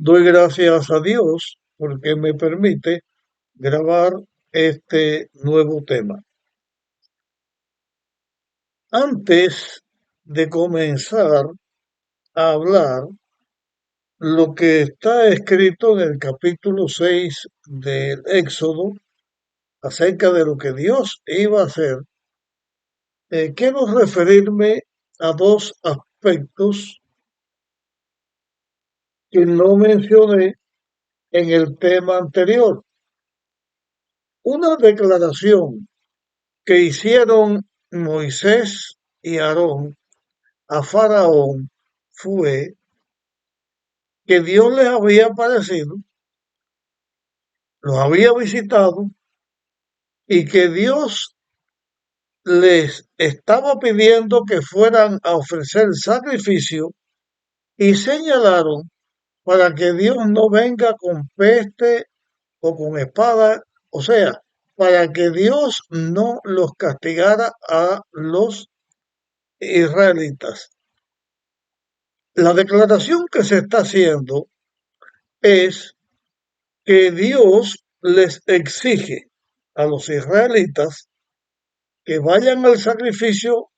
Doy gracias a Dios porque me permite grabar este nuevo tema. Antes de comenzar a hablar lo que está escrito en el capítulo 6 del Éxodo acerca de lo que Dios iba a hacer, quiero referirme a dos aspectos que no mencioné en el tema anterior. Una declaración que hicieron Moisés y Aarón a Faraón fue que Dios les había aparecido, los había visitado y que Dios les estaba pidiendo que fueran a ofrecer sacrificio y señalaron para que Dios no venga con peste o con espada, o sea, para que Dios no los castigara a los israelitas. La declaración que se está haciendo es que Dios les exige a los israelitas que vayan al sacrificio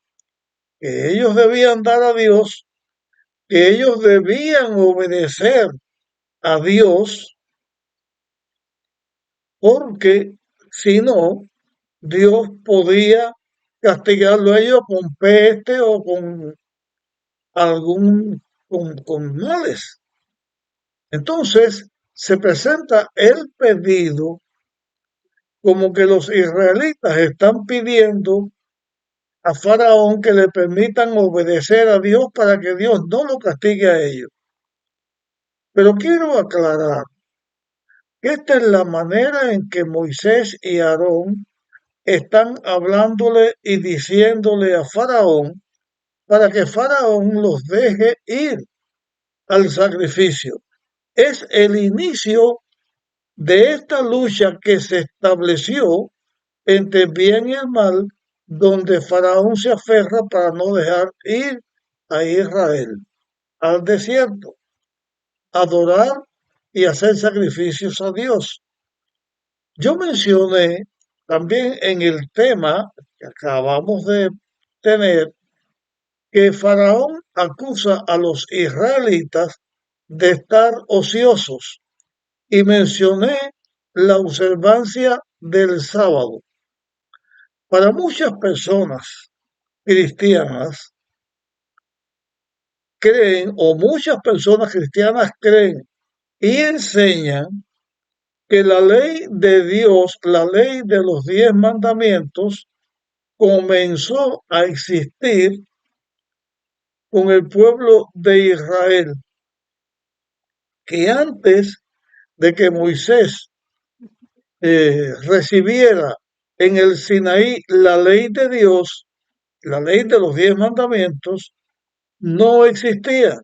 que ellos debían dar a Dios, que ellos debían obedecer a Dios, porque si no, Dios podía castigarlo a ellos con peste o con algún, con males. Entonces, se presenta el pedido como que los israelitas están pidiendo a Faraón que le permitan obedecer a Dios para que Dios no lo castigue a ellos. Pero quiero aclarar que esta es la manera en que Moisés y Aarón están hablándole y diciéndole a Faraón para que Faraón los deje ir al sacrificio. Es el inicio de esta lucha que se estableció entre el bien y el mal, donde Faraón se aferra para no dejar ir a Israel al desierto, adorar y hacer sacrificios a Dios. Yo mencioné también en el tema que acabamos de tener que Faraón acusa a los israelitas de estar ociosos y mencioné la observancia del sábado. Para muchas personas cristianas creen, o muchas personas cristianas creen y enseñan que la ley de Dios, la ley de los 10 mandamientos, comenzó a existir con el pueblo de Israel, que antes de que Moisés recibiera en el Sinaí la ley de Dios, la ley de los 10 mandamientos, no existía.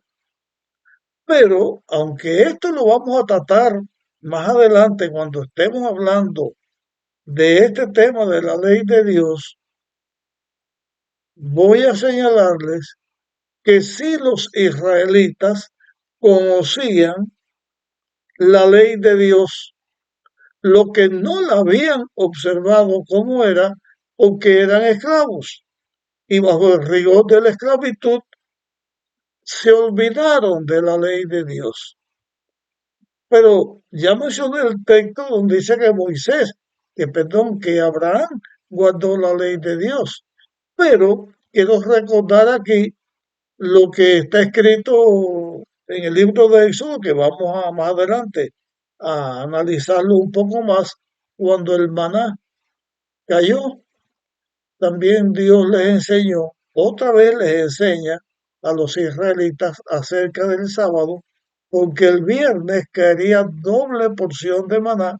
Pero aunque esto lo vamos a tratar más adelante cuando estemos hablando de este tema de la ley de Dios, voy a señalarles que si los israelitas conocían la ley de Dios, lo que no la habían observado como era, porque eran esclavos y bajo el rigor de la esclavitud se olvidaron de la ley de Dios. Pero ya mencioné el texto donde dice que Moisés, que Abraham guardó la ley de Dios. Pero quiero recordar aquí lo que está escrito en el libro de Éxodo, que vamos a más adelante a analizarlo un poco más, cuando el maná cayó, también Dios les enseñó, otra vez les enseña a los israelitas acerca del sábado, porque el viernes caería doble porción de maná,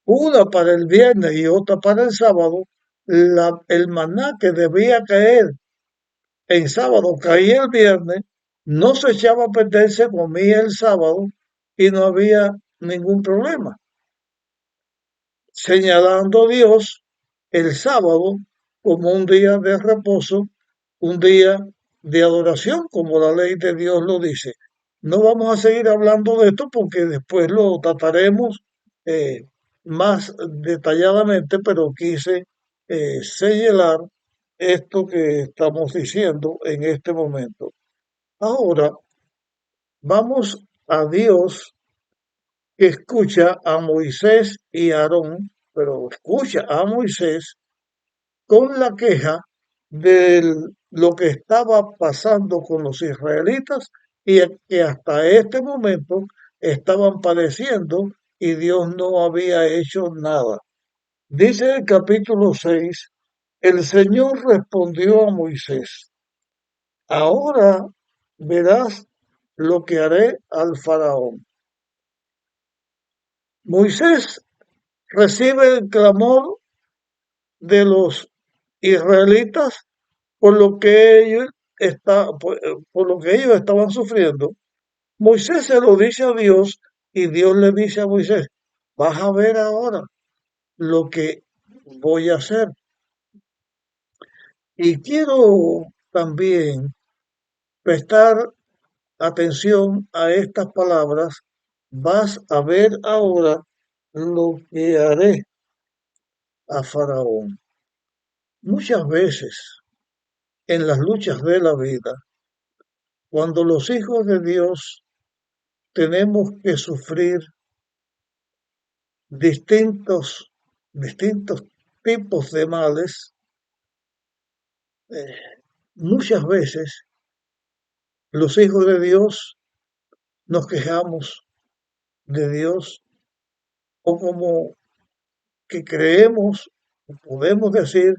una para el viernes y otra para el sábado. El maná que debía caer en sábado caía el viernes, no se echaba a perder, se comía el sábado y no había ningún problema, señalando Dios el sábado como un día de reposo, un día de adoración, como la ley de Dios lo dice. No vamos a seguir hablando de esto porque después lo trataremos eh, más detalladamente, pero quise señalar esto que estamos diciendo en este momento. Ahora vamos a Dios que escucha a Moisés y a Aarón, pero escucha a Moisés con la queja de lo que estaba pasando con los israelitas y que hasta este momento estaban padeciendo y Dios no había hecho nada. Dice el capítulo 6: el Señor respondió a Moisés: ahora verás lo que haré al faraón. Moisés recibe el clamor de los israelitas por lo que por lo que ellos estaban sufriendo. Moisés se lo dice a Dios y Dios le dice a Moisés: vas a ver ahora lo que voy a hacer. Y quiero también prestar atención a estas palabras: vas a ver ahora lo que haré a Faraón. Muchas veces en las luchas de la vida, cuando los hijos de Dios tenemos que sufrir distintos tipos de males, muchas veces los hijos de Dios nos quejamos de Dios o como que creemos, podemos decir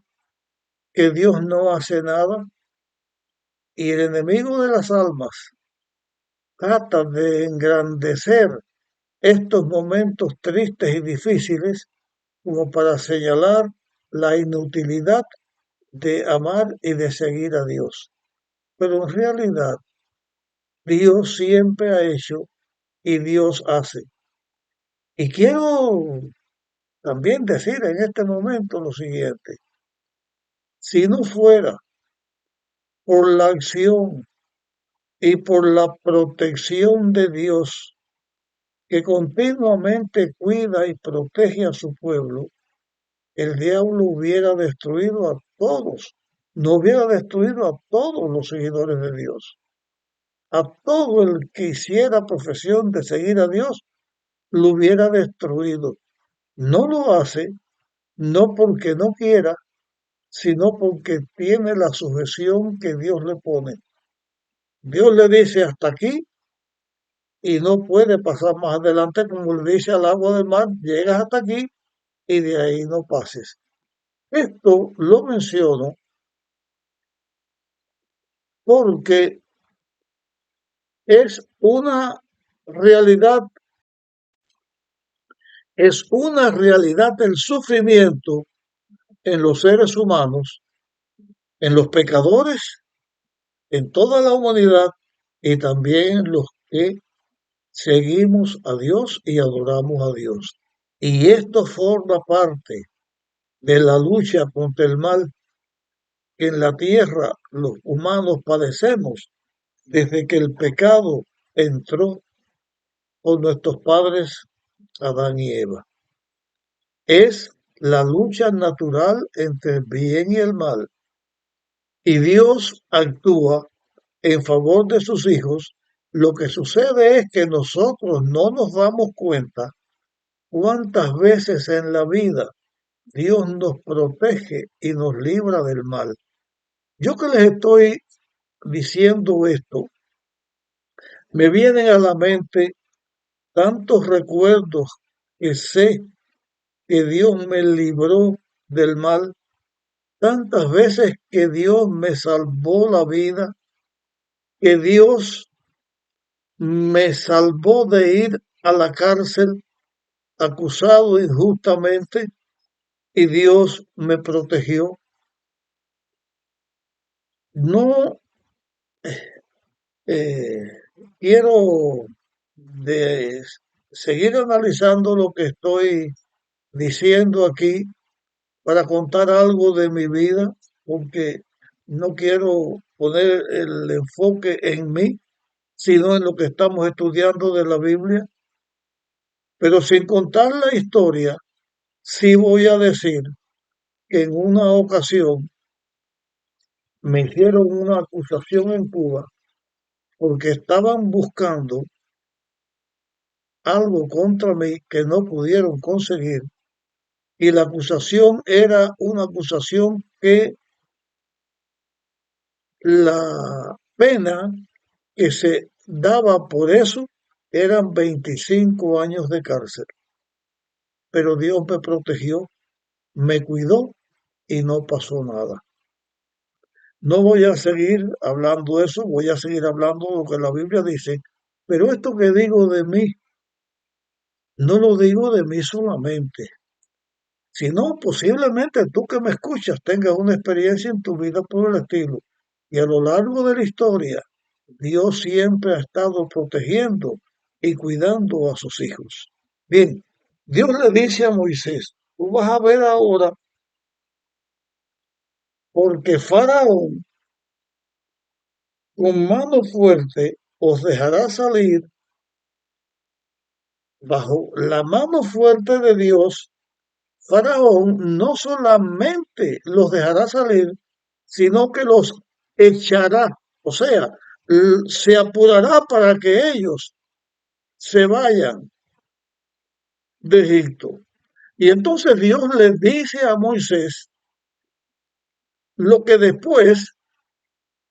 que Dios no hace nada y el enemigo de las almas trata de engrandecer estos momentos tristes y difíciles como para señalar la inutilidad de amar y de seguir a Dios. Pero en realidad Dios siempre ha hecho y Dios hace. Y quiero también decir en este momento lo siguiente: si no fuera por la acción y por la protección de Dios, que continuamente cuida y protege a su pueblo, el diablo hubiera destruido a todos, no hubiera destruido a todos los seguidores de Dios. A todo el que hiciera profesión de seguir a Dios, lo hubiera destruido. No lo hace, no porque no quiera, sino porque tiene la sujeción que Dios le pone. Dios le dice hasta aquí y no puede pasar más adelante, como le dice al agua del mar: llegas hasta aquí y de ahí no pases. Esto lo menciono porque es una realidad, es una realidad el sufrimiento en los seres humanos, en los pecadores, en toda la humanidad y también en los que seguimos a Dios y adoramos a Dios. Y esto forma parte de la lucha contra el mal que en la tierra los humanos padecemos desde que el pecado entró con nuestros padres Adán y Eva. Es la lucha natural entre el bien y el mal. Y Dios actúa en favor de sus hijos. Lo que sucede es que nosotros no nos damos cuenta cuántas veces en la vida Dios nos protege y nos libra del mal. Yo que les estoy diciendo esto, me vienen a la mente tantos recuerdos que sé que Dios me libró del mal, tantas veces que Dios me salvó la vida, que Dios me salvó de ir a la cárcel acusado injustamente y Dios me protegió. No eh, quiero de seguir analizando lo que estoy diciendo aquí para contar algo de mi vida, porque no quiero poner el enfoque en mí, sino en lo que estamos estudiando de la Biblia. Pero sin contar la historia, sí voy a decir que en una ocasión me hicieron una acusación en Cuba porque estaban buscando algo contra mí que no pudieron conseguir, y la acusación era una acusación que la pena que se daba por eso eran 25 años de cárcel. Pero Dios me protegió, me cuidó y no pasó nada. No voy a seguir hablando de eso, voy a seguir hablando de lo que la Biblia dice, pero esto que digo de mí, no lo digo de mí solamente, sino posiblemente tú que me escuchas tengas una experiencia en tu vida por el estilo. Y a lo largo de la historia, Dios siempre ha estado protegiendo y cuidando a sus hijos. Bien, Dios le dice a Moisés, tú vas a ver ahora, porque Faraón con mano fuerte os dejará salir. Bajo la mano fuerte de Dios, Faraón no solamente los dejará salir, sino que los echará, o sea, se apurará para que ellos se vayan de Egipto. Y entonces Dios le dice a Moisés lo que después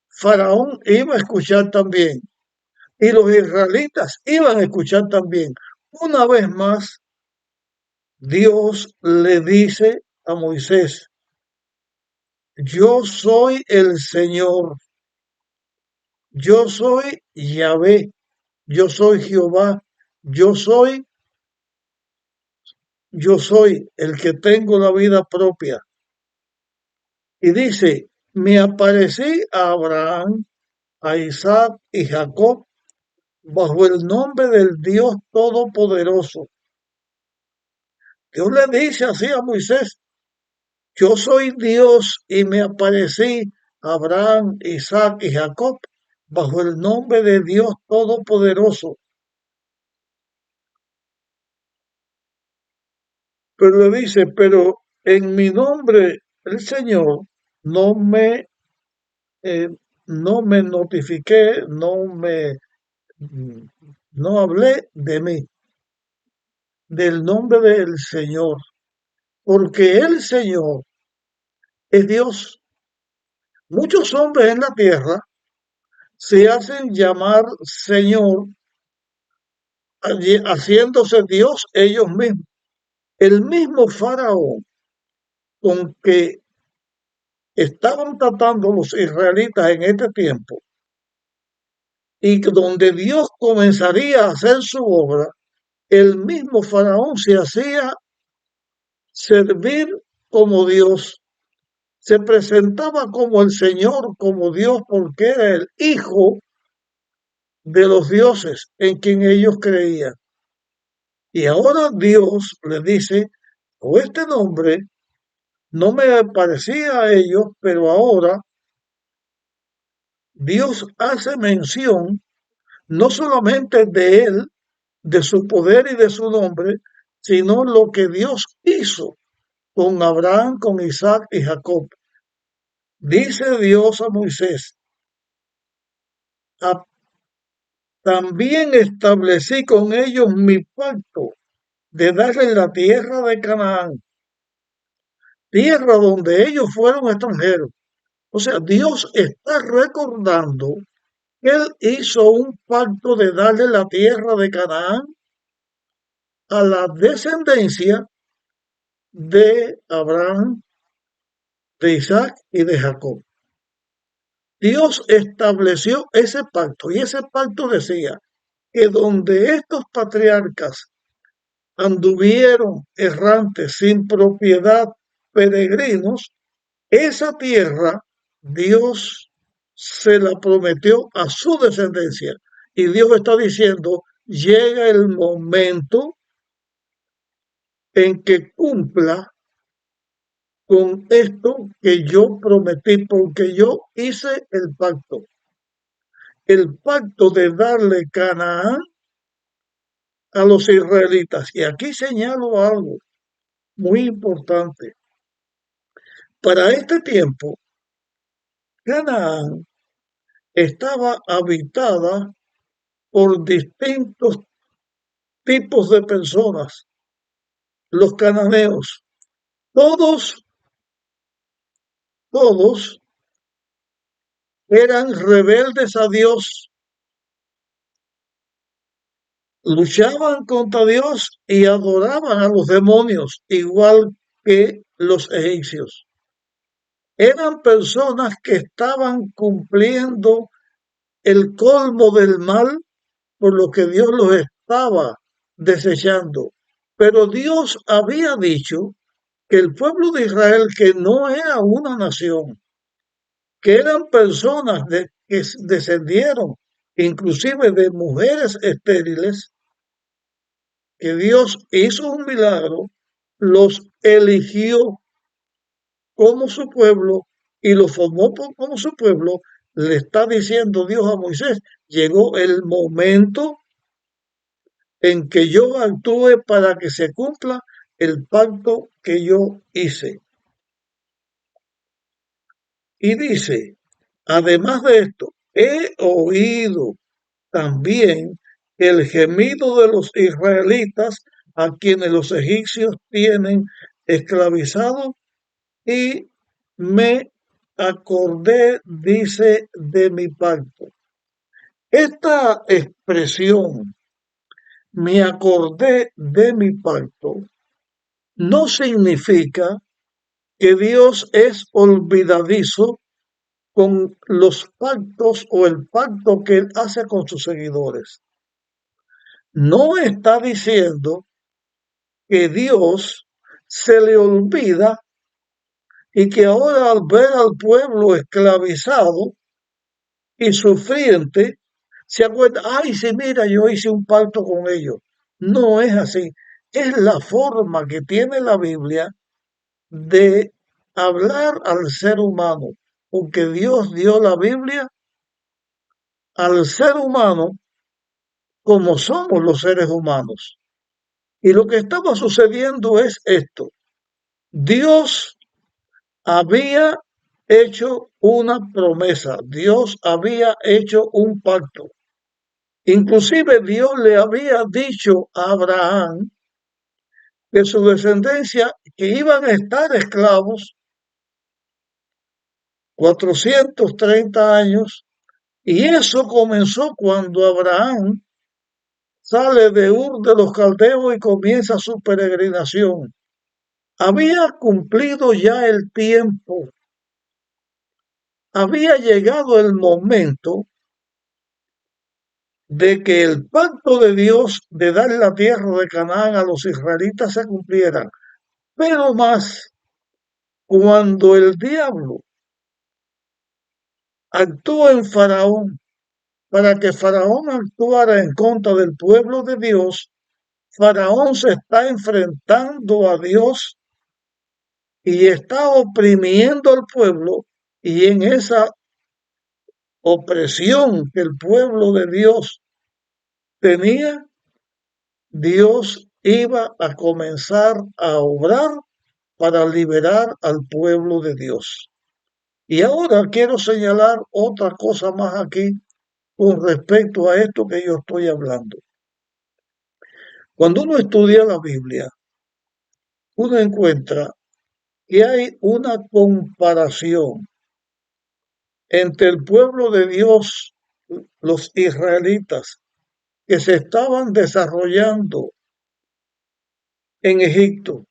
Faraón iba a escuchar también, y los israelitas iban a escuchar también. Una vez más, Dios le dice a Moisés, yo soy el Señor, yo soy Yahvé, yo soy Jehová, yo soy, yo soy el que tengo la vida propia. Y dice, me aparecí a Abraham, a Isaac y Jacob bajo el nombre del Dios Todopoderoso. Dios le dice así a Moisés, yo soy Dios y me aparecí a Abraham, Isaac y Jacob bajo el nombre de Dios Todopoderoso. Pero le dice, pero en mi nombre el Señor no me, eh, no me notifiqué, no hablé de mí, del nombre del Señor, porque el Señor es Dios. Muchos hombres en la tierra se hacen llamar Señor, haciéndose Dios ellos mismos. El mismo Faraón con que estaban tratando los israelitas en este tiempo y donde Dios comenzaría a hacer su obra, el mismo Faraón se hacía servir como Dios, se presentaba como el Señor, como Dios, porque era el hijo de los dioses en quien ellos creían. Y ahora Dios le dice, o este nombre no me parecía a ellos, pero ahora Dios hace mención no solamente de él, de su poder y de su nombre, sino lo que Dios hizo con Abraham, con Isaac y Jacob. Dice Dios a Moisés, también establecí con ellos mi pacto de darles la tierra de Canaán, tierra donde ellos fueron extranjeros. O sea, Dios está recordando que Él hizo un pacto de darle la tierra de Canaán a la descendencia de Abraham, de Isaac y de Jacob. Dios estableció ese pacto y ese pacto decía que donde estos patriarcas anduvieron errantes sin propiedad, peregrinos, esa tierra Dios se la prometió a su descendencia. Y Dios está diciendo, llega el momento en que cumpla con esto que yo prometí, porque yo hice el pacto. el pacto de darle Canaán a los israelitas. Y aquí señalo algo muy importante. Para este tiempo, Canaán estaba habitada por distintos tipos de personas, los cananeos. Todos, todos eran rebeldes a Dios, luchaban contra Dios y adoraban a los demonios, igual que los egipcios. Eran personas que estaban cumpliendo el colmo del mal por lo que Dios los estaba desechando. Pero Dios había dicho que el pueblo de Israel, que no era una nación, que eran personas que descendieron inclusive de mujeres estériles, que Dios hizo un milagro, los eligió como su pueblo y los formó como su pueblo. Le está diciendo Dios a Moisés, llegó el momento en que yo actúe para que se cumpla el pacto que yo hice. Y dice, además de esto, he oído también el gemido de los israelitas a quienes los egipcios tienen esclavizados y me acordé, dice, de mi pacto. Esta expresión, me acordé de mi pacto, no significa que Dios es olvidadizo con los pactos o el pacto que él hace con sus seguidores. No está diciendo que Dios se le olvida y que ahora al ver al pueblo esclavizado y sufriente, se acuerda, ay, sí, mira, yo hice un pacto con ellos. No es así. Es la forma que tiene la Biblia de hablar al ser humano, porque Dios dio la Biblia al ser humano como somos los seres humanos. Y lo que estaba sucediendo es esto. Dios había hecho una promesa, Dios había hecho un pacto. Inclusive Dios le había dicho a Abraham que su descendencia, que iban a estar esclavos 430 años, y eso comenzó cuando Abraham sale de Ur de los Caldeos y comienza su peregrinación. Había cumplido ya el tiempo, había llegado el momento de que el pacto de Dios de dar la tierra de Canaán a los israelitas se cumpliera. Pero más, cuando el diablo actúa en Faraón para que Faraón actuara en contra del pueblo de Dios, Faraón se está enfrentando a Dios y está oprimiendo al pueblo, y en esa opresión que el pueblo de Dios tenía, Dios iba a comenzar a obrar para liberar al pueblo de Dios. Y ahora quiero señalar otra cosa más aquí con respecto a esto que yo estoy hablando. Cuando uno estudia la Biblia, uno encuentra que hay una comparación entre el pueblo de Dios, los israelitas, que se estaban desarrollando en Egipto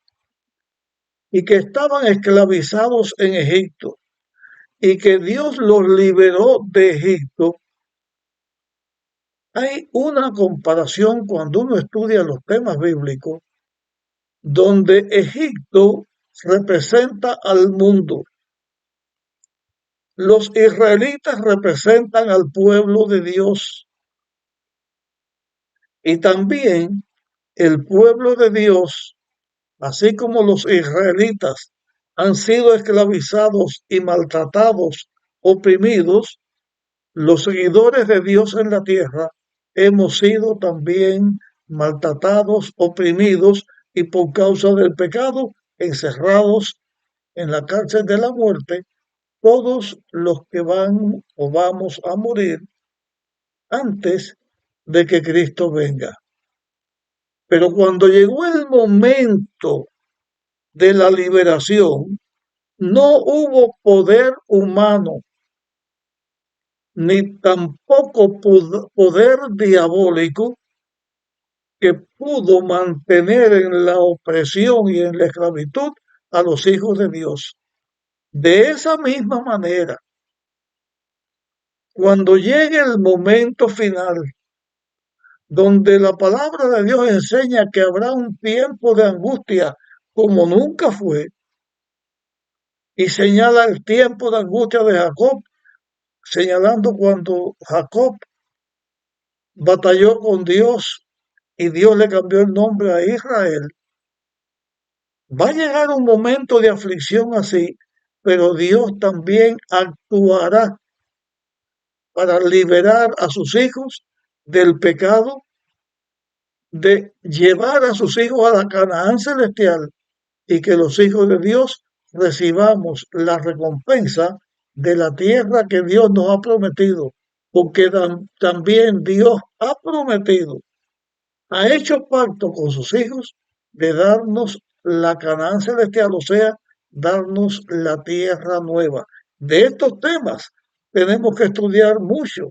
y que estaban esclavizados en Egipto y que Dios los liberó de Egipto. Hay una comparación cuando uno estudia los temas bíblicos donde Egipto representa al mundo. Los israelitas representan al pueblo de Dios y también el pueblo de Dios, así como los israelitas han sido esclavizados y maltratados, oprimidos, Los seguidores de Dios en la tierra hemos sido también maltratados, oprimidos y por causa del pecado encerrados en la cárcel de la muerte, todos los que van o vamos a morir antes de que Cristo venga. Pero cuando llegó el momento de la liberación, no hubo poder humano ni tampoco poder diabólico que pudo mantener en la opresión y en la esclavitud a los hijos de Dios. De esa misma manera, cuando llegue el momento final, donde la palabra de Dios enseña que habrá un tiempo de angustia como nunca fue, y señala el tiempo de angustia de Jacob, señalando cuando Jacob batalló con Dios y Dios le cambió el nombre a Israel. Va a llegar un momento de aflicción así, pero Dios también actuará para liberar a sus hijos del pecado, de llevar a sus hijos a la Canaán celestial y que los hijos de Dios recibamos la recompensa de la tierra que Dios nos ha prometido, porque también Dios ha prometido, ha hecho pacto con sus hijos de darnos la Canaán celestial, o sea, darnos la tierra nueva. De estos temas tenemos que estudiar mucho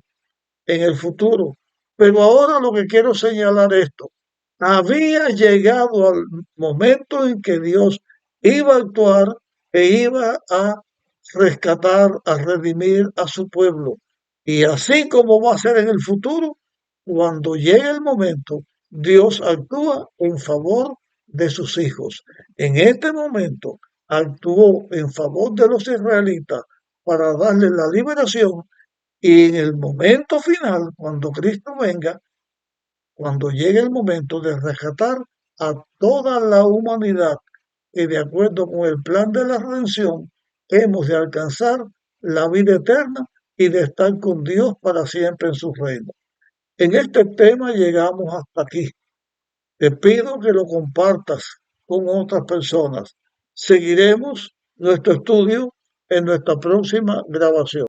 en el futuro, pero ahora lo que quiero señalar es esto. Había llegado al momento en que Dios iba a actuar e iba a rescatar, a redimir a su pueblo. Y así como va a ser en el futuro, cuando llegue el momento, Dios actúa en favor de sus hijos. En este momento actuó en favor de los israelitas para darles la liberación y en el momento final, cuando Cristo venga, cuando llegue el momento de rescatar a toda la humanidad y de acuerdo con el plan de la redención, hemos de alcanzar la vida eterna y de estar con Dios para siempre en su reino. En este tema llegamos hasta aquí. Te pido que lo compartas con otras personas. Seguiremos nuestro estudio en nuestra próxima grabación.